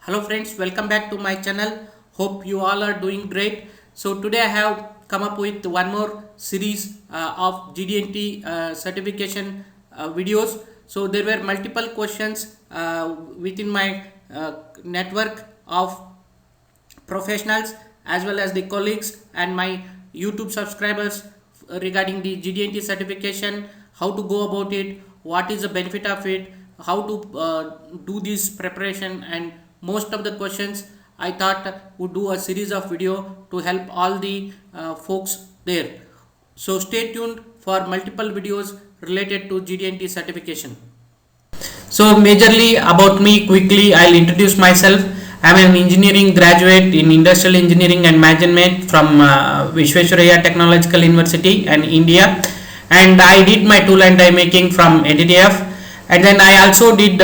Hello friends, welcome back to my channel. Hope you all are doing great. So today I have come up with one more series of Gd&T certification videos. So there were multiple questions within my network of professionals as well as the colleagues and my YouTube subscribers regarding the Gd&T certification, how to go about it, what is the benefit of it, how to do this preparation, and most of the questions I thought would do a series of video to help all the folks there. So stay tuned for multiple videos related to Gd&T certification. So majorly about me, quickly I'll introduce myself. I'm an engineering graduate in industrial engineering and management from Vishwesvaraya Technological University and India, and I did my tool and die making from NDTF, and then I also did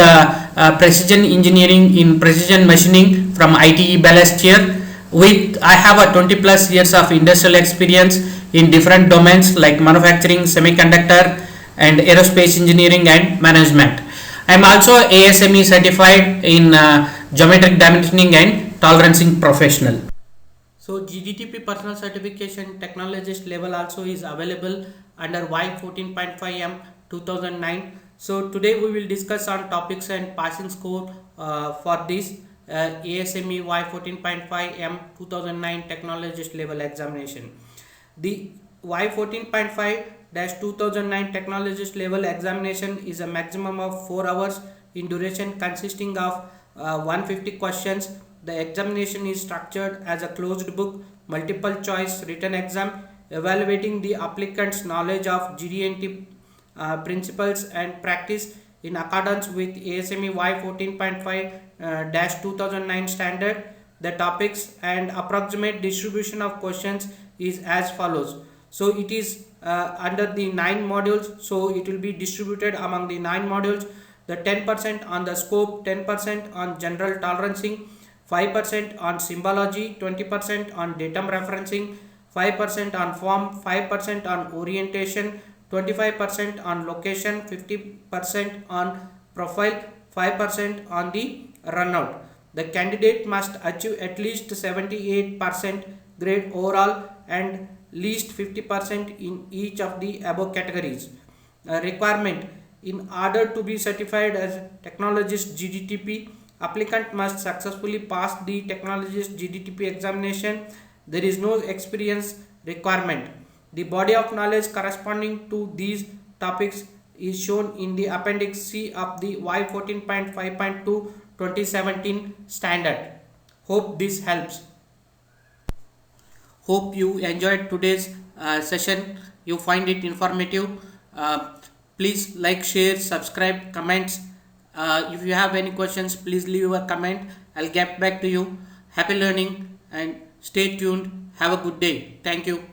precision engineering in precision machining from ITE Balestier. With I have a 20 plus years of industrial experience in different domains like manufacturing, semiconductor, and aerospace engineering and management. I am also ASME certified in geometric dimensioning and tolerancing professional. So Gdtp personal certification technologist level also is available under Y14.5M 2009. So today we will discuss on topics and passing score for this ASME Y14.5M 2009 technologist level examination. The Y14.5-2009 technologist level examination is a maximum of 4 hours in duration, consisting of 150 questions. The examination is structured as a closed book, multiple choice written exam, evaluating the applicant's knowledge of Gd&T principles and practice in accordance with ASME Y14.5-2009 standard. The topics and approximate distribution of questions is as follows. So it is under the 9 modules, so it will be distributed among the 9 modules. The 10% on the scope, 10% on general tolerancing, 5% on symbology, 20% on datum referencing, 5% on form, 5% on orientation, 25% on location, 50% on profile, 5% on the runout. The candidate must achieve at least 78% grade overall and least 50% in each of the above categories. Requirement: in order to be certified as Technologist Gdtp, applicant must successfully pass the Technologist Gdtp examination. There is no experience requirement. The body of knowledge corresponding to these topics is shown in the Appendix C of the Y14.5.2 2017 standard. Hope this helps. Hope you enjoyed today's session. You find it informative. Please like, share, subscribe, comments. If you have any questions, please leave a comment. I'll get back to you. Happy learning and stay tuned. Have a good day. Thank you.